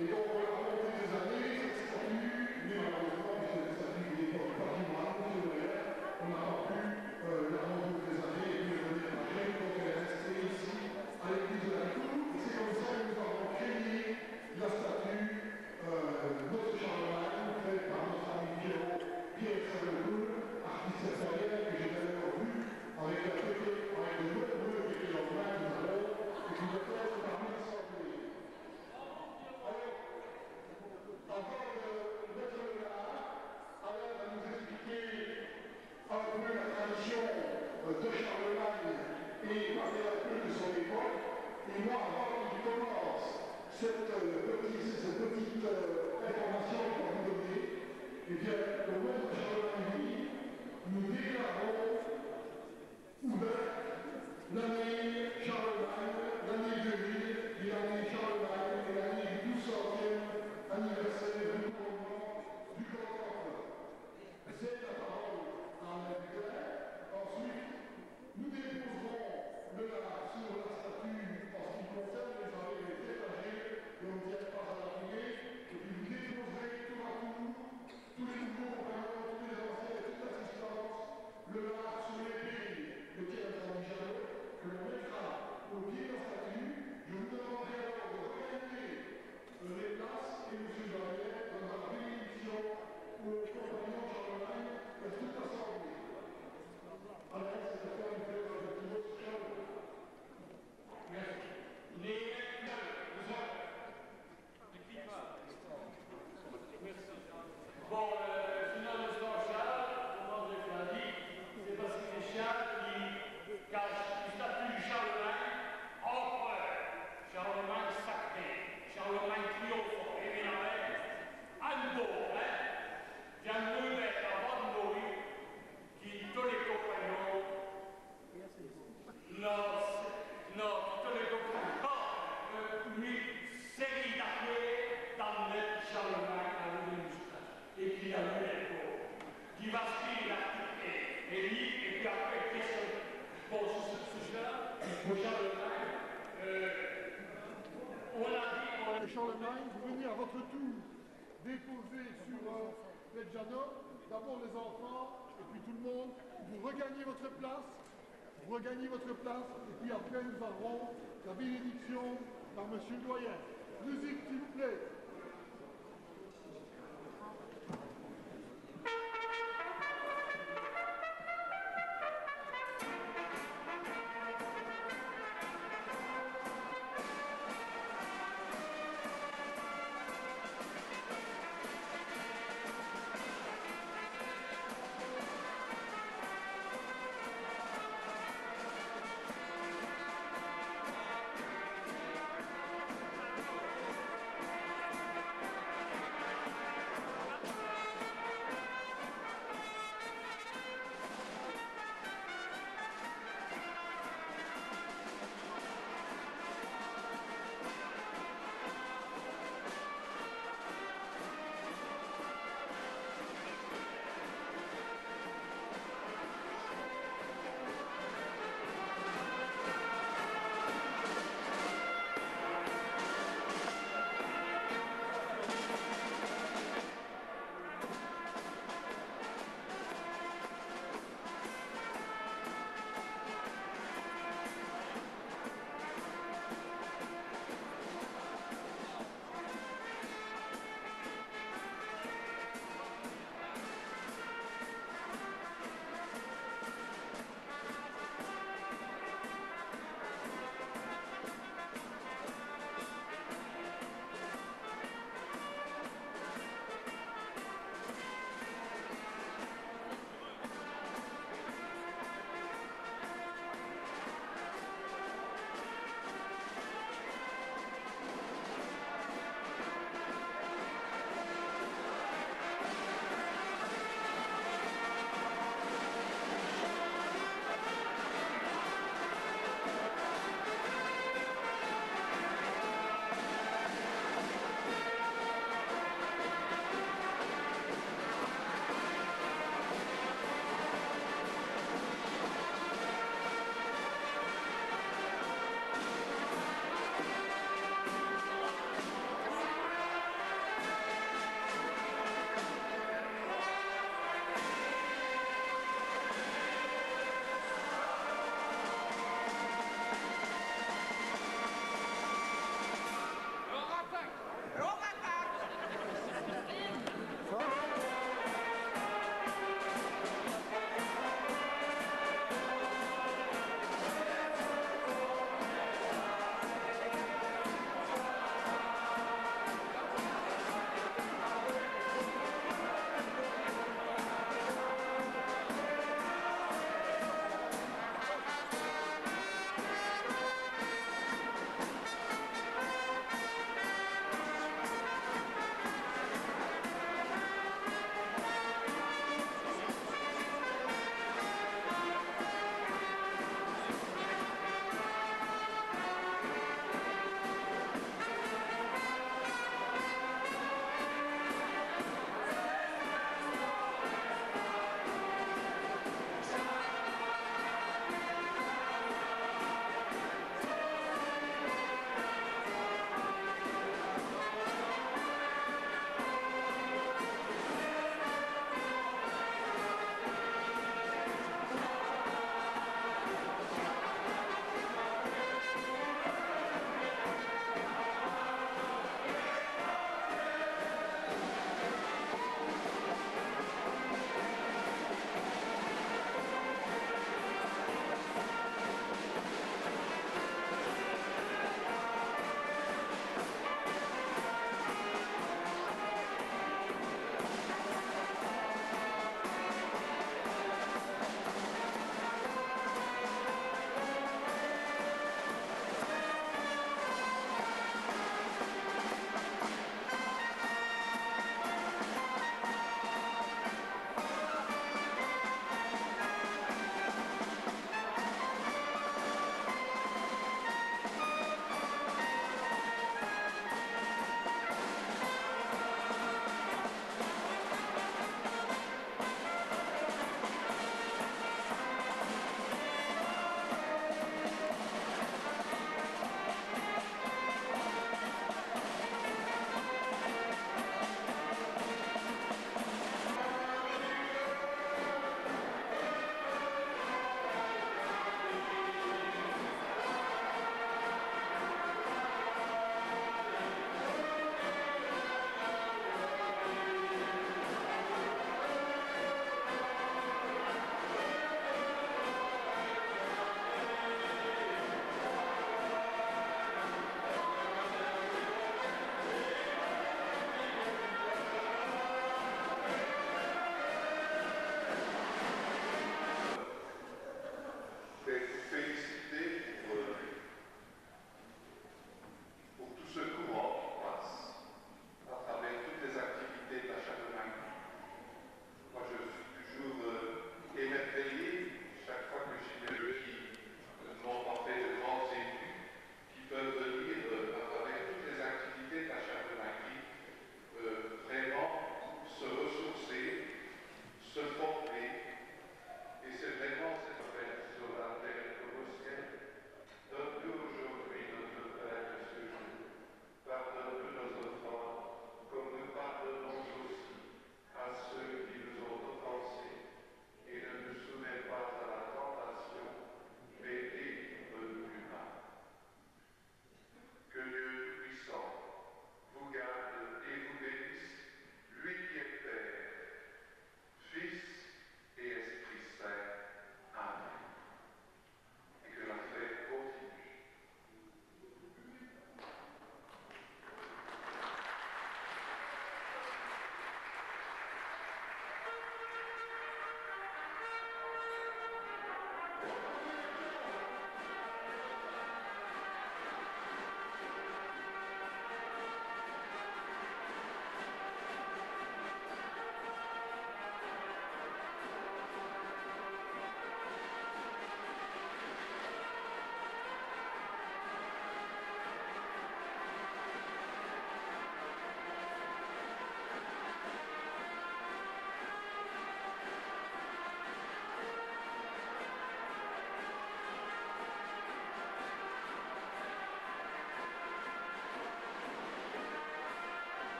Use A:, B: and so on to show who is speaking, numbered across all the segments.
A: Et donc, on a remonté des années, cette statue, mais malheureusement, c'est une statue qui n'est pas patrimoine, on n'a pas pu la remonter des années et puis le déménager, donc elle est restée ici, à l'église de la Cour. Et c'est comme ça que nous avons créé la statue Notre Charlemagne, faite par notre ami Pierre Saint-Decoul, artiste espagnol que j'ai d'ailleurs vu avec de nombreux péquets en main tout à l'heure, et qui doit être parmi les cendriers. Avant de mettre là, Alain va nous expliquer un peu la tradition de Charlemagne et parler un peu de son époque. Et moi, avant qu'il commence cette petite information qu'on va vous donner, eh bien, le nom de Charlemagne, nous déclarons ouvert l'année Charlemagne, l'année 2000 et l'année Charlemagne et l'année du 1200e anniversaire du couronnement du Contemporain. C'est la parole à Alain Bucler. Ensuite, nous déposerons le lard sur la statue en ce qui concerne les arrêts étagés et on ne tient pas à l'appuyer. Et puis vous déposerez tour à tour tous les nouveaux compagnons, tous les anciens et toute l'assistance, le lard sur l'épée de Pierre Saint-Michel, que l'on mettra au pied de la statue. Je vous demanderai alors de regagner les places et M. Barrière donnera la bénédiction aux compagnons Charlemagne et à toute l'Assemblée. Alors, c'est à faire une fête avec tout votre Charlemagne. Merci.
B: Bon, sinon le Charles, comment je l'ai dit, c'est parce que c'est Charles qui cache le statut du Charlemagne empereur, Charlemagne sacré, Charlemagne triomphant, évidemment, Ando, Jean Louis avant de mourir, qui tous les compagnons, non, tous les compagnons, lui, série d'affaires dans le Charlemagne à l'université. Et qui a eu l'écho, qui va suivre l'activité, et lire, et puis après, qu'est-ce que. Bon, c'est cela, au Charlemagne, on a dit.
A: Charlemagne, vous venez à votre tour déposer sur Reggiano, d'abord les enfants, et puis tout le monde, vous regagnez votre place, et puis après nous aurons la bénédiction par M. le doyen. Musique, s'il vous plaît.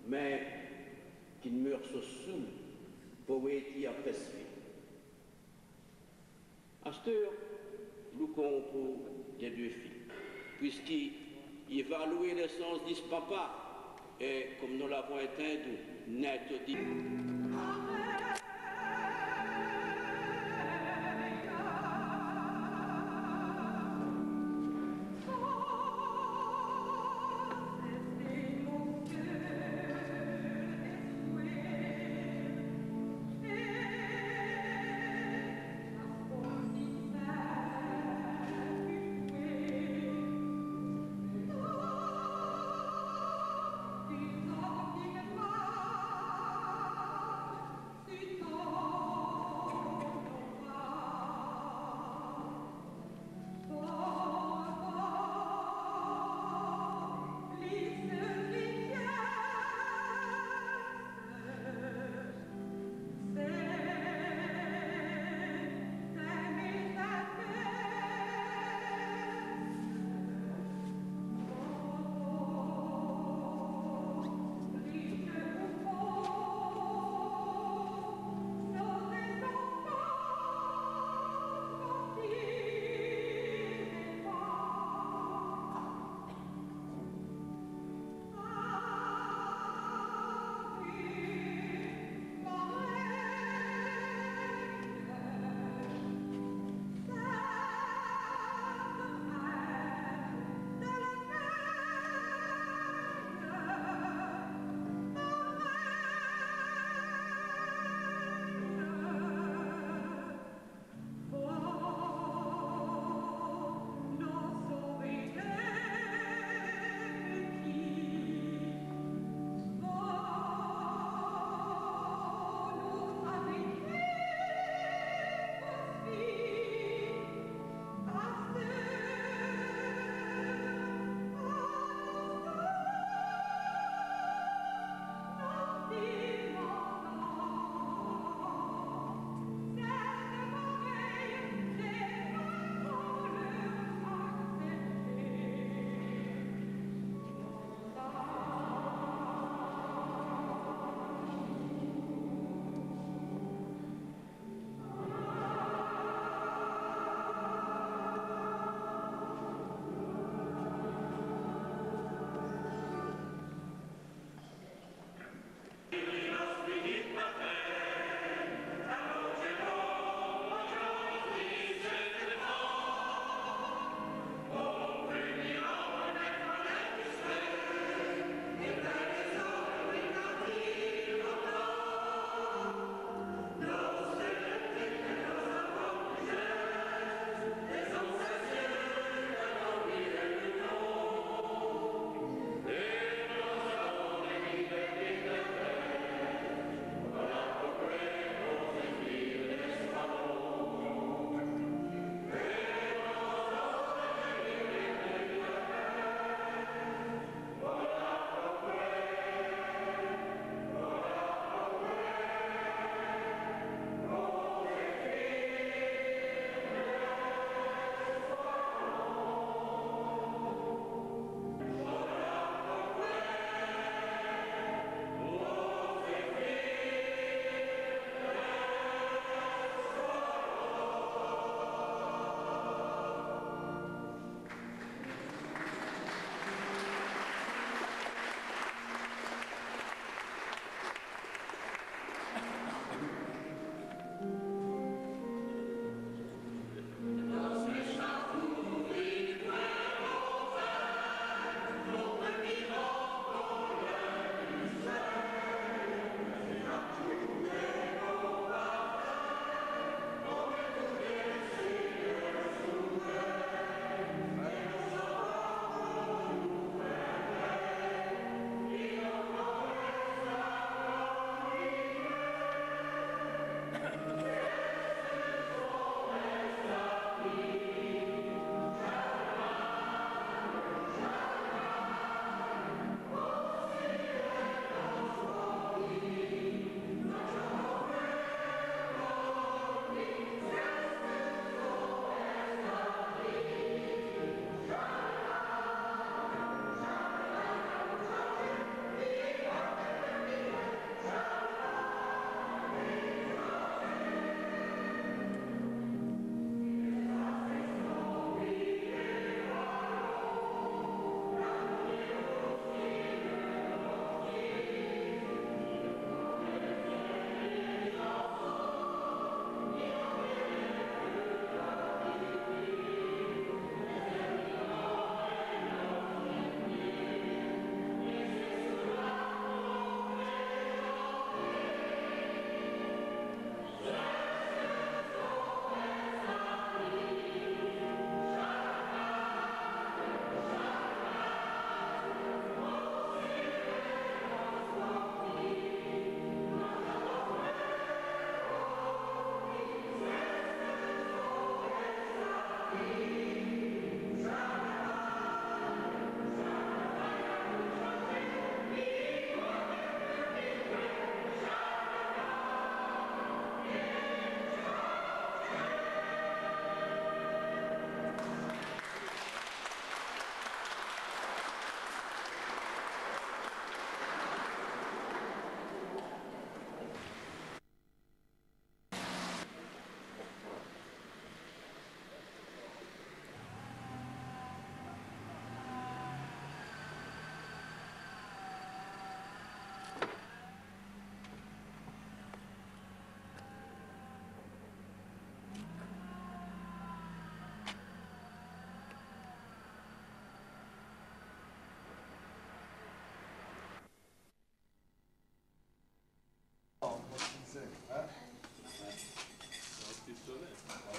C: mais qu'il meurt sous poétie à presque. À cette heure, nous comptons les deux filles, puisqu'il évalue l'essence de ce papa, et comme nous l'avons éteint, net dit.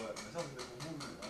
D: ouais, mais ça c'était pour vous, hein.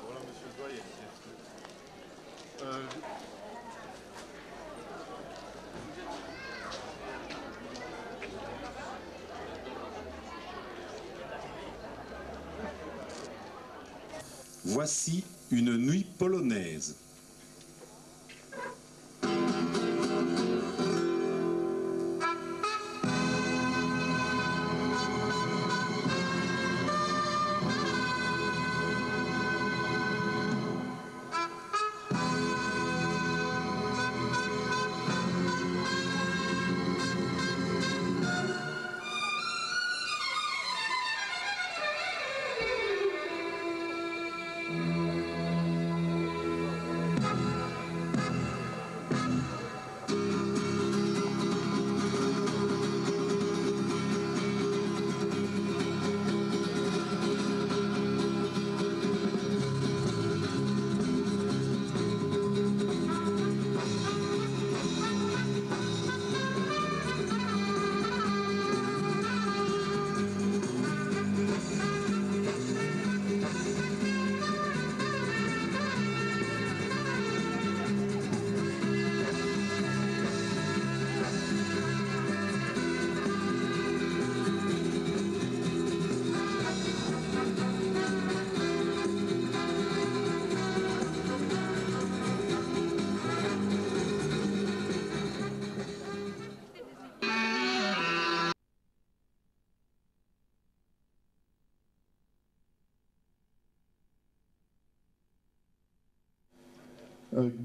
D: Voilà, monsieur le doyen.
E: Voici une nuit polonaise.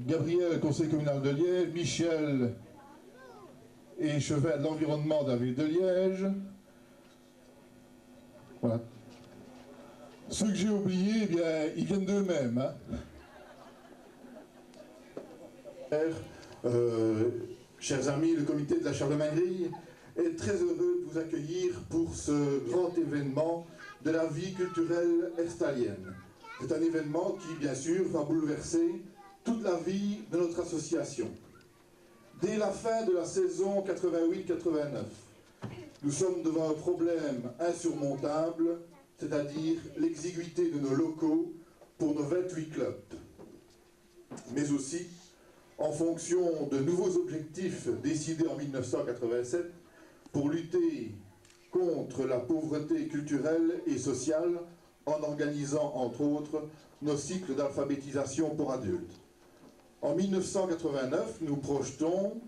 A: Gabriel, conseil communal de Liège, Michel et Chevet de l'environnement de la ville de Liège. Voilà. Ceux que j'ai oubliés, eh bien, ils viennent d'eux-mêmes. Hein. Chers amis, le comité de la Charlemagnerie est très heureux de vous accueillir pour ce grand événement de la vie culturelle herstalienne. C'est un événement qui, bien sûr, va bouleverser toute la vie de notre association. Dès la fin de la saison 88-89, nous sommes devant un problème insurmontable, c'est-à-dire l'exiguïté de nos locaux pour nos 28 clubs. Mais aussi, en fonction de nouveaux objectifs décidés en 1987 pour lutter contre la pauvreté culturelle et sociale en organisant, entre autres, nos cycles d'alphabétisation pour adultes. En 1989, nous projetons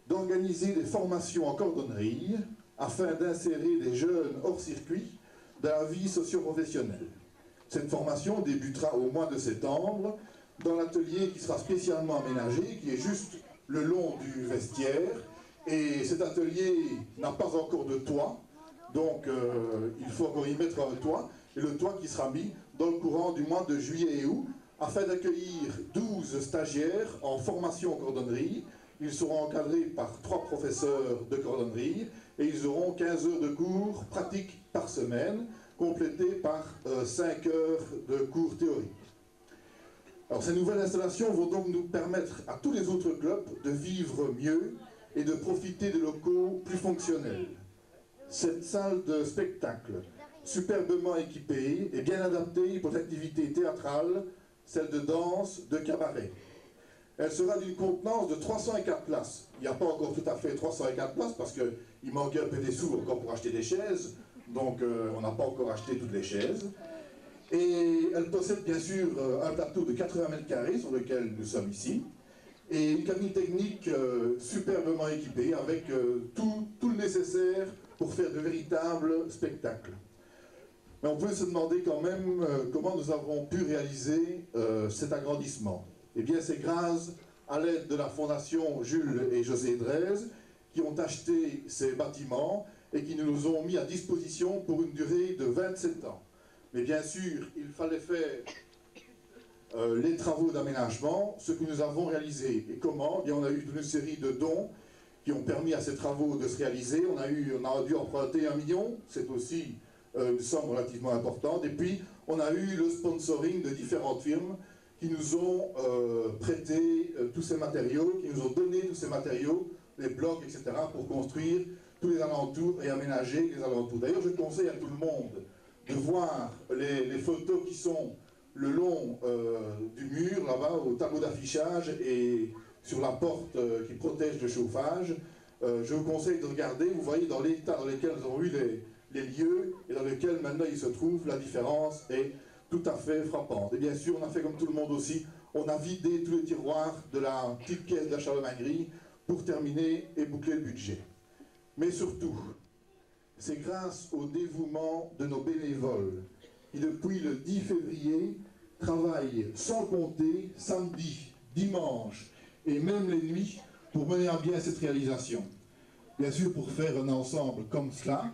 A: d'organiser des formations en cordonnerie afin d'insérer des jeunes hors circuit dans la vie socio-professionnelle. Cette formation débutera au mois de septembre dans l'atelier qui sera spécialement aménagé, qui est juste le long du vestiaire Et cet atelier n'a pas encore de toit, donc il faut encore y mettre un toit, et le toit qui sera mis dans le courant du mois de juillet et août, afin d'accueillir 12 stagiaires en formation en cordonnerie. Ils seront encadrés par 3 professeurs de cordonnerie, et ils auront 15 heures de cours pratiques par semaine, complétés par 5 heures de cours théoriques. Alors ces nouvelles installations vont donc nous permettre à tous les autres clubs de vivre mieux et de profiter de locaux plus fonctionnels. Cette salle de spectacle, superbement équipée et bien adaptée pour l'activité théâtrale, celle de danse, de cabaret. Elle sera d'une contenance de 304 places. Il n'y a pas encore tout à fait 304 places parce qu'il manquait un peu des sous encore pour acheter des chaises, donc on n'a pas encore acheté toutes les chaises. Et elle possède bien sûr un plateau de 80 mètres carrés sur lequel nous sommes ici, et une cabine technique superbement équipée avec tout le nécessaire pour faire de véritables spectacles. Mais on peut se demander quand même comment nous avons pu réaliser cet agrandissement. Eh bien c'est grâce à l'aide de la Fondation Jules et José Drèze qui ont acheté ces bâtiments et qui nous ont mis à disposition pour une durée de 27 ans. Mais bien sûr, il fallait faire les travaux d'aménagement, ce que nous avons réalisé. Et comment? Eh bien, on a eu toute une série de dons qui ont permis à ces travaux de se réaliser. On a dû emprunter 1 million, c'est aussi une somme relativement importante. Et puis, on a eu le sponsoring de différentes firmes qui nous ont prêté tous ces matériaux, qui nous ont donné tous ces matériaux, les blocs, etc., pour construire tous les alentours et aménager les alentours. D'ailleurs, je conseille à tout le monde de voir les photos qui sont le long du mur, là-bas, au tableau d'affichage et sur la porte qui protège le chauffage. Je vous conseille de regarder, vous voyez dans l'état dans lequel nous avons eu les lieux et dans lequel maintenant ils se trouvent, la différence est tout à fait frappante. Et bien sûr, on a fait comme tout le monde aussi, on a vidé tous les tiroirs de la petite caisse de la Charlemagne pour terminer et boucler le budget. Mais surtout, c'est grâce au dévouement de nos bénévoles qui, depuis le 10 février, travaillent sans compter samedi, dimanche et même les nuits pour mener à bien cette réalisation. Bien sûr, pour faire un ensemble comme cela,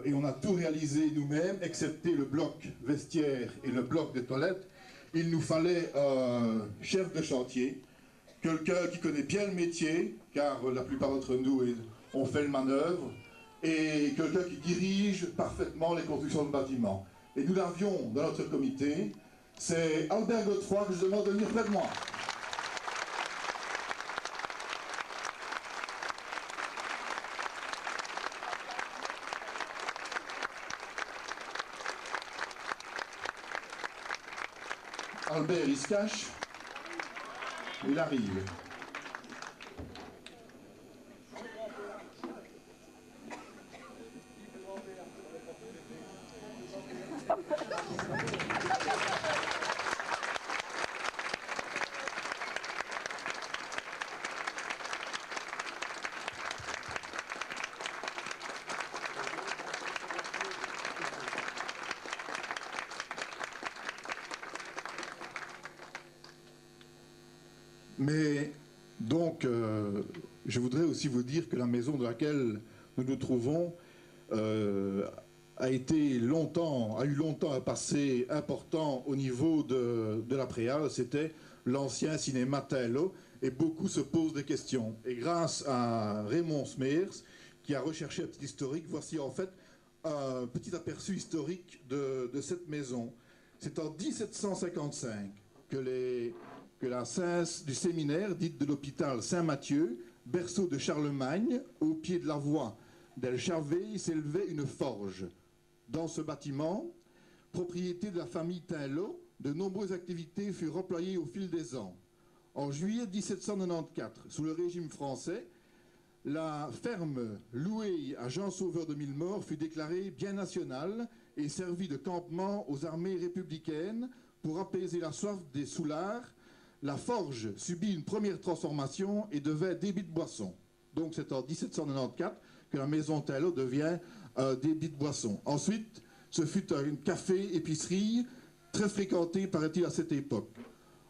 A: et on a tout réalisé nous-mêmes, excepté le bloc vestiaire et le bloc des toilettes, il nous fallait un chef de chantier, quelqu'un qui connaît bien le métier, car la plupart d'entre nous ont fait le manœuvre, et quelqu'un qui dirige parfaitement les constructions de bâtiments. Et nous l'avions dans notre comité, c'est Albert Godefroy que je demande de venir près de moi. Albert, il se cache, il arrive. Mais donc, je voudrais aussi vous dire que la maison dans laquelle nous nous trouvons a eu longtemps un passé important au niveau de la Préale. C'était l'ancien cinéma Taillo, et beaucoup se posent des questions. Et grâce à Raymond Smeers, qui a recherché un petit historique, voici en fait un petit aperçu historique de cette maison. C'est en 1755 que la cesse du séminaire, dite de l'hôpital Saint-Mathieu, berceau de Charlemagne, au pied de la voie d'El Chavet, s'élevait une forge. Dans ce bâtiment, propriété de la famille Tainlot, de nombreuses activités furent employées au fil des ans. En juillet 1794, sous le régime français, la ferme louée à Jean Sauveur de Millemort fut déclarée bien nationale et servit de campement aux armées républicaines pour apaiser la soif des soulards. La forge subit une première transformation et devint débit de boisson. Donc c'est en 1794 que la maison Taillo devient un débit de boisson. Ensuite, ce fut un café-épicerie très fréquenté, paraît-il, à cette époque.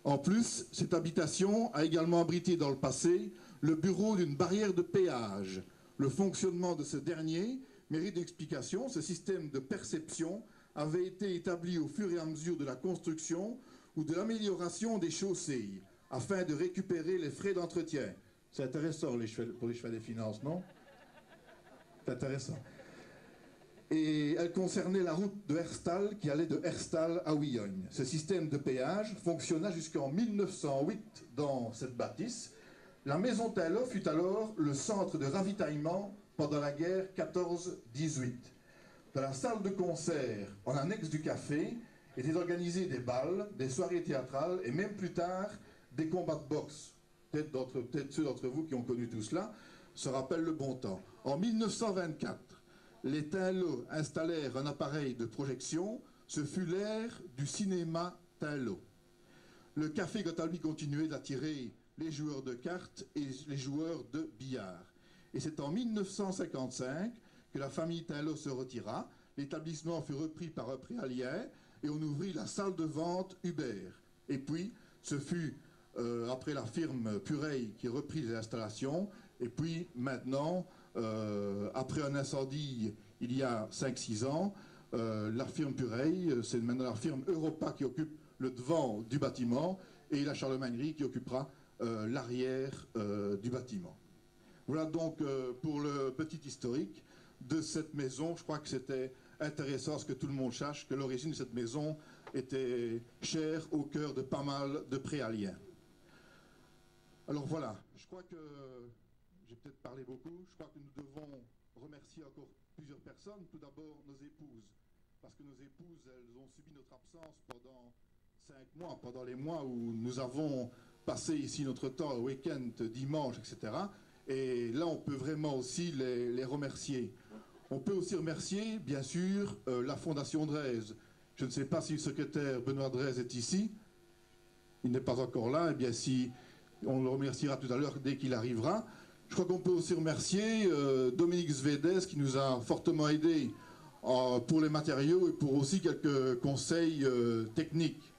A: En plus, cette habitation a également abrité dans le passé
F: le bureau d'une barrière de péage. Le fonctionnement de ce dernier mérite une explication. Ce système de perception avait été établi au fur et à mesure de la construction ou de l'amélioration des chaussées, afin de récupérer les frais d'entretien. C'est intéressant pour les chefs des finances, non? C'est intéressant. Et elle concernait la route de Herstal qui allait de Herstal à Ouillogne. Ce système de péage fonctionna jusqu'en 1908 dans cette bâtisse. La maison Taillot fut alors le centre de ravitaillement pendant la guerre 14-18. Dans la salle de concert, en annexe du café, étaient organisés des bals, des soirées théâtrales et même plus tard des combats de boxe. Peut-être ceux d'entre vous qui ont connu tout cela se rappellent le bon temps. En 1924, les Taillot installèrent un appareil de projection. Ce fut l'ère du cinéma Taillot. Le café, quant à lui, continuait d'attirer les joueurs de cartes et les joueurs de billard. Et c'est en 1955 que la famille Taillot se retira. L'établissement fut repris par un préalien et on ouvrit la salle de vente Hubert. Et puis, ce fut après la firme Pureille qui reprit les installations. Et puis, maintenant, après un incendie il y a 5-6 ans, la firme Pureille, c'est maintenant la firme Europa qui occupe le devant du bâtiment et la Charlemagnerie qui occupera l'arrière du bâtiment. Voilà donc pour le petit historique de cette maison. Je crois que c'était intéressant que tout le monde sache que l'origine de cette maison était chère au cœur de pas mal de préaliens. Alors voilà, je crois que j'ai peut-être parlé beaucoup. Je crois que nous devons remercier encore plusieurs personnes. Tout d'abord nos épouses, parce que nos épouses, elles ont subi notre absence pendant 5 mois, pendant les mois où nous avons passé ici notre temps, au week-end, dimanche, etc. Et là, on peut vraiment aussi les remercier. On peut aussi remercier, bien sûr, la Fondation Drèze. Je ne sais pas si le secrétaire Benoît Drèze est ici. Il n'est pas encore là. Eh bien, si on le remerciera tout à l'heure dès qu'il arrivera. Je crois qu'on peut aussi remercier Dominique Zvedès qui nous a fortement aidés pour les matériaux et pour aussi quelques conseils techniques.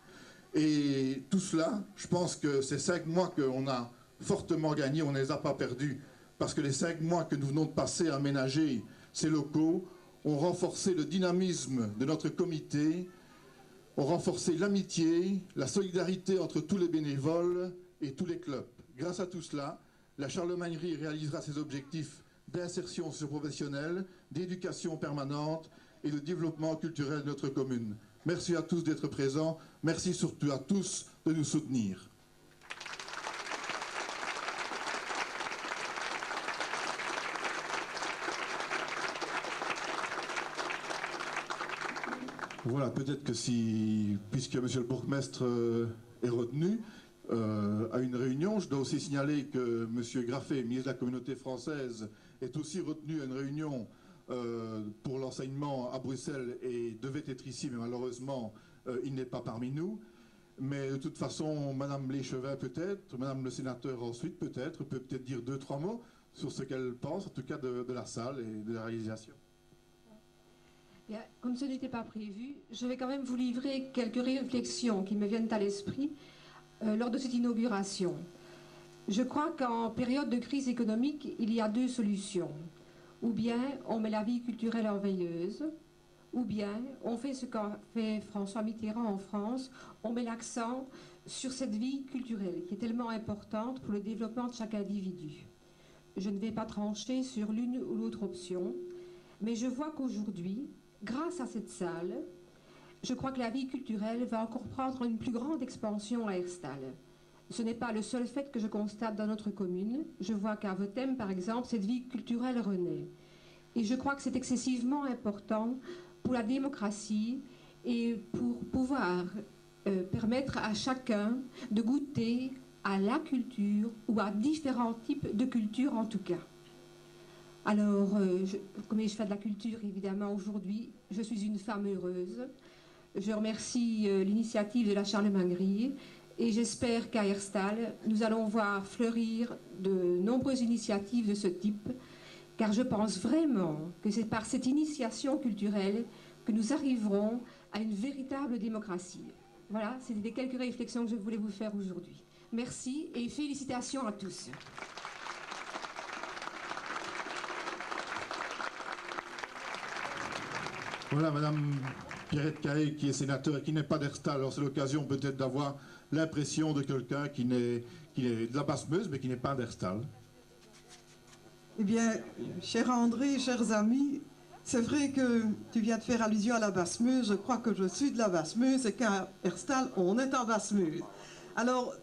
F: Et tout cela, je pense que ces 5 mois qu'on a fortement gagnés, on ne les a pas perdus. Parce que les 5 mois que nous venons de passer à aménager ces locaux ont renforcé le dynamisme de notre comité, ont renforcé l'amitié, la solidarité entre tous les bénévoles et tous les clubs. Grâce à tout cela, la Charlemagnerie réalisera ses objectifs d'insertion socio-professionnelle, d'éducation permanente et de développement culturel de notre commune. Merci à tous d'être présents. Merci surtout à tous de nous soutenir. Voilà, peut-être que puisque monsieur le bourgmestre est retenu à une réunion, je dois aussi signaler que monsieur Graffet, ministre de la Communauté française, est aussi retenu à une réunion pour l'enseignement à Bruxelles et devait être ici, mais malheureusement, il n'est pas parmi nous. Mais de toute façon, madame Léchevin peut-être, madame le sénateur ensuite peut peut-être dire 2-3 mots sur ce qu'elle pense, en tout cas de la salle et de la réalisation.
G: Bien, comme ce n'était pas prévu, je vais quand même vous livrer quelques réflexions qui me viennent à l'esprit lors de cette inauguration. Je crois qu'en période de crise économique, il y a 2 solutions. Ou bien on met la vie culturelle en veilleuse, ou bien on fait ce qu'a fait François Mitterrand en France, on met l'accent sur cette vie culturelle qui est tellement importante pour le développement de chaque individu. Je ne vais pas trancher sur l'une ou l'autre option, mais je vois qu'aujourd'hui, grâce à cette salle, je crois que la vie culturelle va encore prendre une plus grande expansion à Herstal. Ce n'est pas le seul fait que je constate dans notre commune. Je vois qu'à Votem, par exemple, cette vie culturelle renaît. Et je crois que c'est excessivement important pour la démocratie et pour pouvoir permettre à chacun de goûter à la culture ou à différents types de culture en tout cas. Alors, comme je fais de la culture, évidemment, aujourd'hui, je suis une femme heureuse. Je remercie l'initiative de la Charlemagnerie et j'espère qu'à Herstal, nous allons voir fleurir de nombreuses initiatives de ce type, car je pense vraiment que c'est par cette initiation culturelle que nous arriverons à une véritable démocratie. Voilà, c'était quelques réflexions que je voulais vous faire aujourd'hui. Merci et félicitations à tous.
F: Voilà, Madame Pierrette Cahet, qui est sénateur et qui n'est pas d'Herstal. Alors c'est l'occasion peut-être d'avoir l'impression de quelqu'un qui est de la Basse-Meuse, mais qui n'est pas d'Herstal.
H: Eh bien, cher André, chers amis, c'est vrai que tu viens de faire allusion à la Basse-Meuse. Je crois que je suis de la Basse-Meuse et qu'à Herstal, on est en Basse-Meuse. Alors,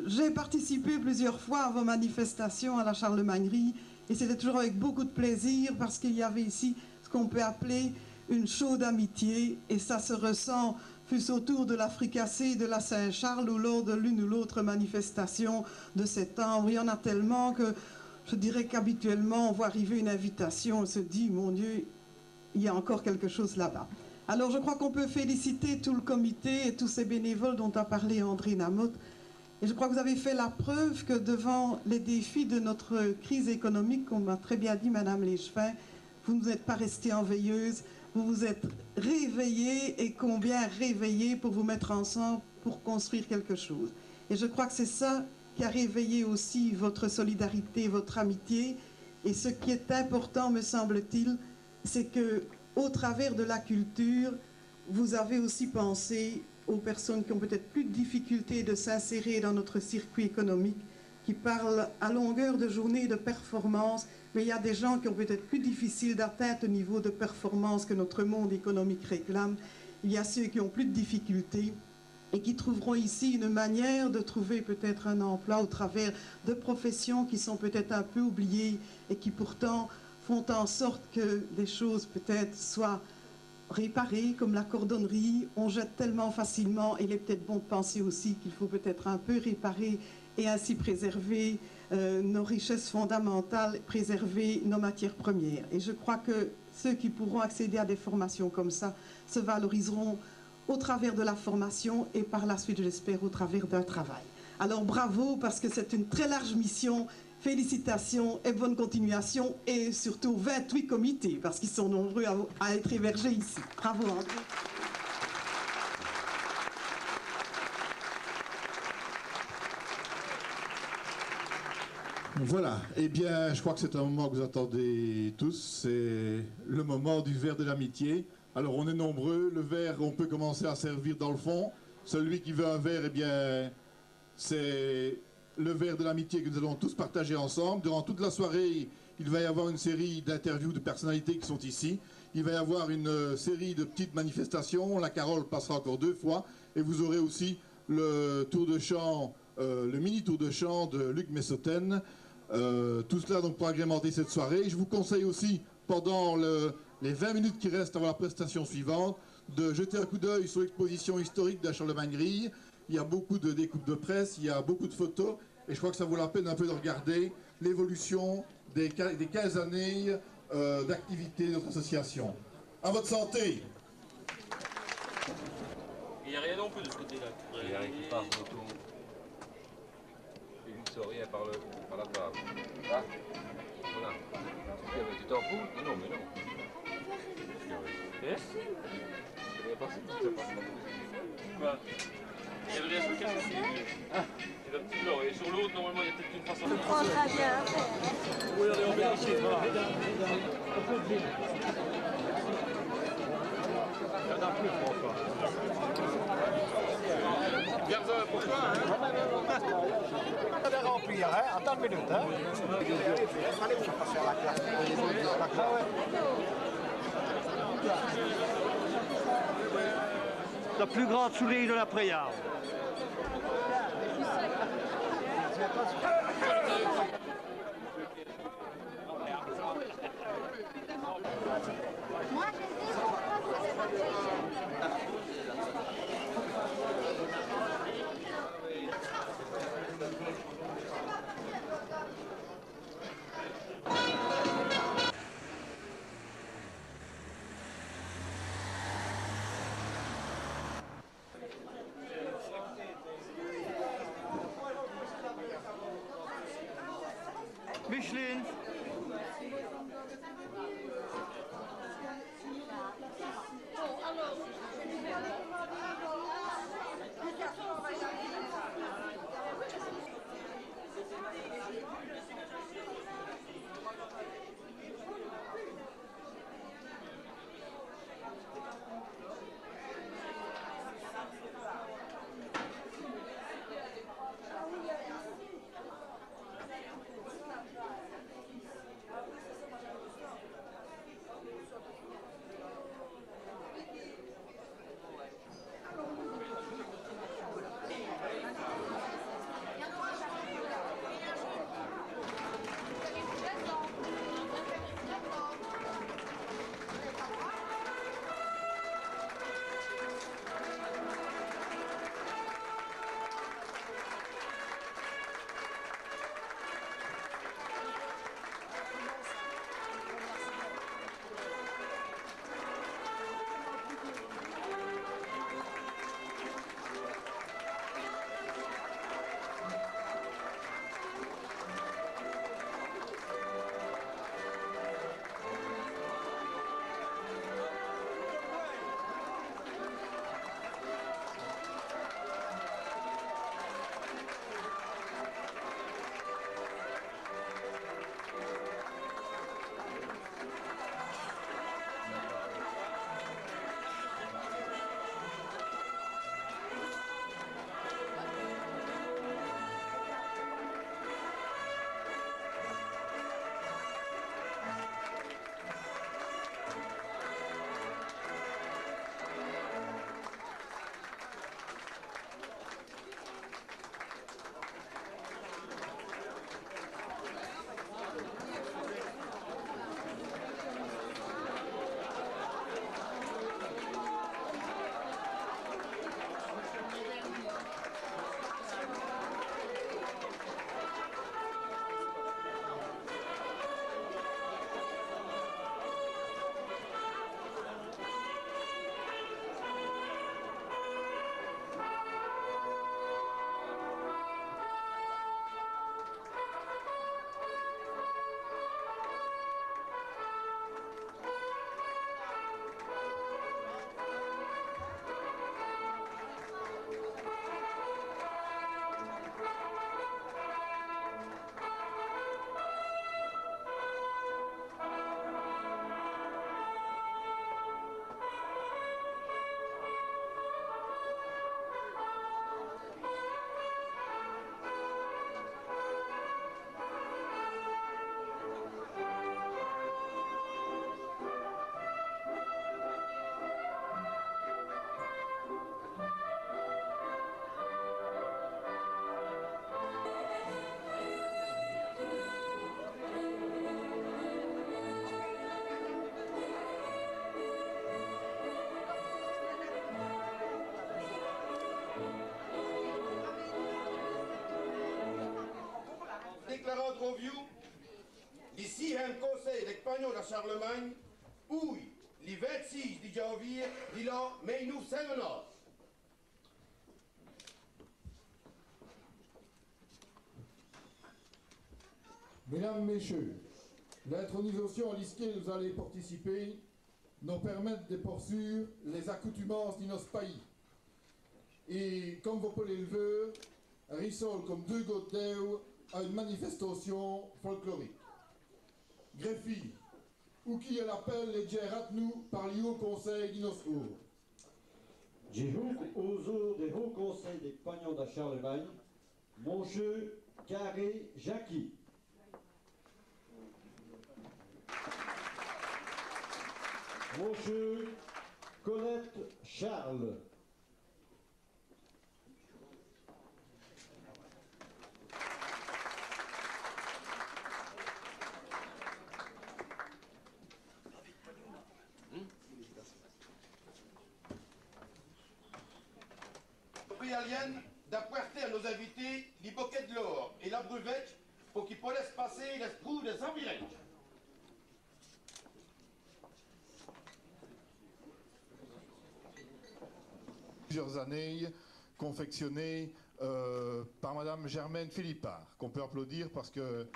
H: j'ai participé plusieurs fois à vos manifestations à la Charlemagnerie et c'était toujours avec beaucoup de plaisir parce qu'il y avait ici ce qu'on peut appeler une chaude amitié et ça se ressent fût-ce autour de la fricassée de la Saint-Charles ou lors de l'une ou l'autre manifestation de septembre. Il y en a tellement que je dirais qu'habituellement on voit arriver une invitation, on se dit mon Dieu, il y a encore quelque chose là-bas. Alors je crois qu'on peut féliciter tout le comité et tous ces bénévoles dont a parlé André Namotte. Et je crois que vous avez fait la preuve que devant les défis de notre crise économique, comme m'a très bien dit Madame Léchevin, vous n'êtes pas resté en veilleuse, vous vous êtes réveillés et combien réveillés pour vous mettre ensemble pour construire quelque chose. Et je crois que c'est ça qui a réveillé aussi votre solidarité, votre amitié. Et ce qui est important, me semble-t-il, c'est que au travers de la culture, vous avez aussi pensé aux personnes qui ont peut-être plus de difficultés de s'insérer dans notre circuit économique, qui parlent à longueur de journée de performance, mais il y a des gens qui ont peut-être plus difficile d'atteindre le niveau de performance que notre monde économique réclame. Il y a ceux qui ont plus de difficultés et qui trouveront ici une manière de trouver peut-être un emploi au travers de professions qui sont peut-être un peu oubliées et qui pourtant font en sorte que les choses peut-être soient réparées, comme la cordonnerie. On jette tellement facilement et il est peut-être bon de penser aussi qu'il faut peut-être un peu réparer et ainsi préserver nos richesses fondamentales, préserver nos matières premières. Et je crois que ceux qui pourront accéder à des formations comme ça se valoriseront au travers de la formation et par la suite, j'espère, au travers d'un travail. Alors bravo, parce que c'est une très large mission. Félicitations et bonne continuation, et surtout 28 comités, parce qu'ils sont nombreux à être hébergés ici. Bravo André.
F: Voilà, eh bien, je crois que c'est un moment que vous attendez tous, c'est le moment du verre de l'amitié. Alors, on est nombreux, le verre, on peut commencer à servir dans le fond. Celui qui veut un verre, eh bien, c'est le verre de l'amitié que nous allons tous partager ensemble. Durant toute la soirée, il va y avoir une série d'interviews de personnalités qui sont ici. Il va y avoir une série de petites manifestations. La Carole passera encore 2 fois. Et vous aurez aussi le tour de chant, le mini tour de chant de Luc Messoten. Tout cela donc pour agrémenter cette soirée. Je vous conseille aussi, pendant les 20 minutes qui restent avant la prestation suivante, de jeter un coup d'œil sur l'exposition historique de la Charlemagnerie. Il y a beaucoup de découpes de presse, il y a beaucoup de photos, et je crois que ça vaut la peine un peu de regarder l'évolution des 15 années d'activité de notre association. À votre santé.
I: Il n'y a rien non plus de ce côté-là.
D: Il n'y a rien qui passe autour. Et ne sort rien par la table. Ah, voilà. Tu t'en fous? Non, mais non.
I: Hein?
D: C'est bien passé, c'est pas
I: Quoi? Il y avait rien sur le casque. Et le petit blanc. Et sur l'autre, normalement, il y a peut-être une façon de
J: prend très bien.
I: Oui, on va ici. Voilà. Il y en a plus, François. Garde-en pour toi, hein?
K: On va remplir, hein? Attends une minute, hein? Allez, je vais passer à la classe. Ah ouais.
B: La plus grande souris de la Préarde. Micheline.
J: entrevue, ici un conseil d'Espagnol à Charlemagne, où, le 26 de janvier de l'an 1909.
F: Mesdames, Messieurs, l'intronisation à laquelle nous allons participer nous permettre de poursuivre les accoutumances de notre pays. Et comme vous pouvez le voir, rissole comme deux gouttes d'eau à une manifestation folklorique. Greffi, ou qui l'appelle les Djeratnou par le Haut Conseil d'Inoscour.
L: Djehouk aux des Hauts Conseils des Pagnons de Charlemagne, Moncheux, Carré, Jackie. Moncheux, Colette, Charles.
J: Préalienne d'apporter à nos invités les bouquets de l'or et la bruvette pour qu'ils puissent passer l'esprit des environs.
F: Plusieurs années confectionnées par Madame Germaine Philippard, qu'on peut applaudir parce que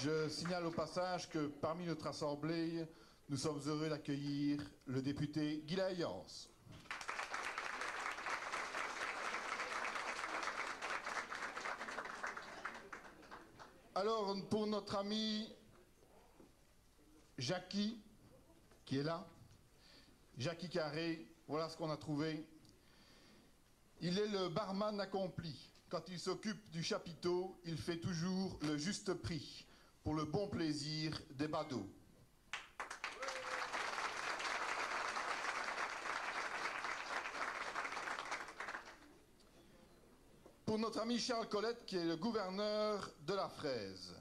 F: je signale au passage que parmi notre assemblée, nous sommes heureux d'accueillir le député Guy Layance. Alors, pour notre ami Jackie, qui est là, Jackie Carré, voilà ce qu'on a trouvé. Il est le barman accompli. Quand il s'occupe du chapiteau, il fait toujours le juste prix pour le bon plaisir des badauds. Pour notre ami Charles Colette, qui est le gouverneur de la Fraise.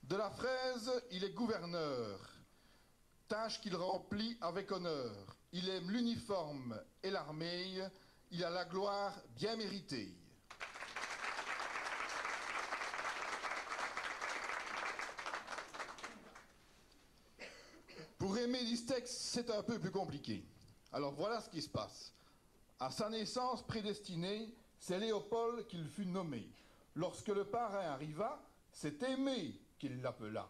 F: De la Fraise, il est gouverneur, tâche qu'il remplit avec honneur. Il aime l'uniforme et l'armée, il a la gloire bien méritée. Pour aimer l'Istex, c'est un peu plus compliqué. Alors voilà ce qui se passe. À sa naissance prédestinée, c'est Léopold qu'il fut nommé. Lorsque le parrain arriva, c'est Aimé qu'il l'appela.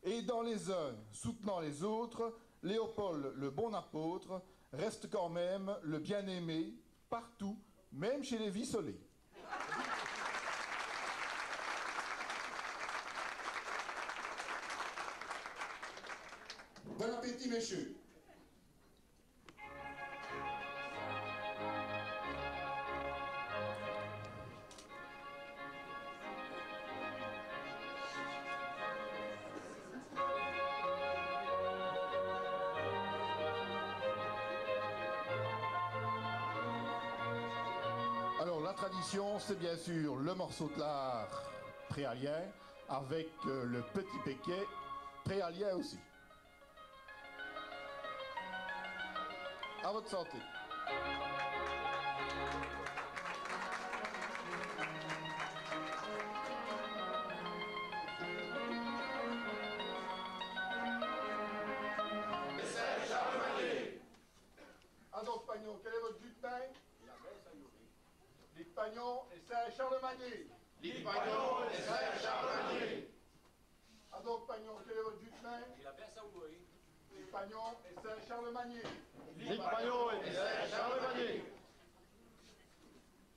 F: Et dans les uns soutenant les autres, Léopold le bon apôtre reste quand même le bien-aimé partout, même chez les vicelets. Bon appétit, messieurs. Alors, la tradition, c'est bien sûr le morceau de lard préalien avec le petit péquet préalien aussi. À votre santé. Alors, Pagnon, quel est votre but de pain? Ligue Pagnon et Saint-Charlemagne.
J: Ligue Pagnon et Saint-Charlemagne.
F: Alors, Pagnon, quel est votre but de pain? Ligue Pagnon et Saint-Charlemagne.
K: Ligue Pagnon et Saint-Charlemagne.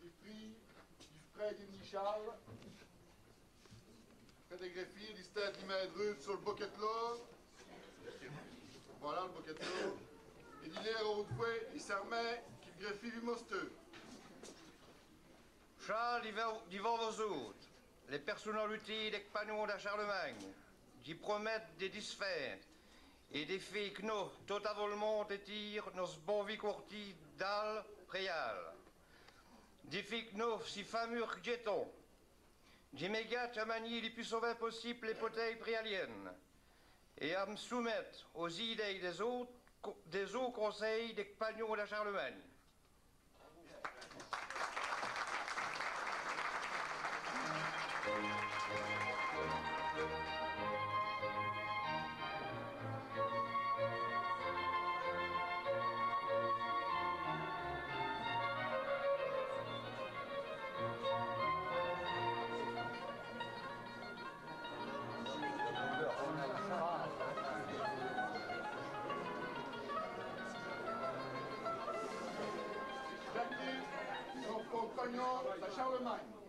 F: Du prix, du frais d'Imni Charles. Près des greffiers, du stade d'Imindreux sur le bouquet de l'or. Voilà le bouquet de l'or. Et d'Hilaire au fouet, il s'armait qui greffie du mosteux.
J: Charles, divant vos autres, les personnalités des Pagnons de Charlemagne, qui promettent des disfaites et des faits que nous, totalement étirent nos bons vicortis d'al préal. Des faits que nous, si fameux jetons, des mégates à manier les plus sauvés possibles les poteilles préaliennes, et à me soumettre aux idées des autres conseils des Pagnons de Charlemagne.
A: Son compagnon de Charlemagne.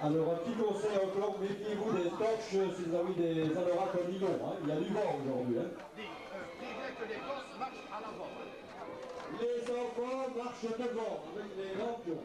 L: Alors, un petit conseil encore, méfiez-vous des torches si vous avez des anoraks comme nylon. Hein. Il y a du vent aujourd'hui. Hein. Les enfants marchent devant avec les lampions.